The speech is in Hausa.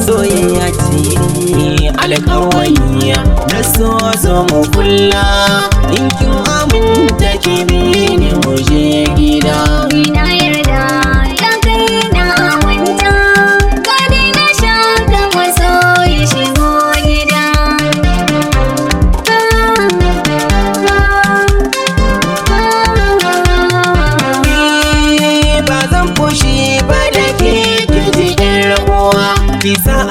soyayya ce alƙawari na so mu kulla in kin aminta ki bi ni mu je gida. Ina yarda da kai na aminta kada na shaka masoyi shigo gida. Ba zan fushi ba da ke ji rabuwa bisa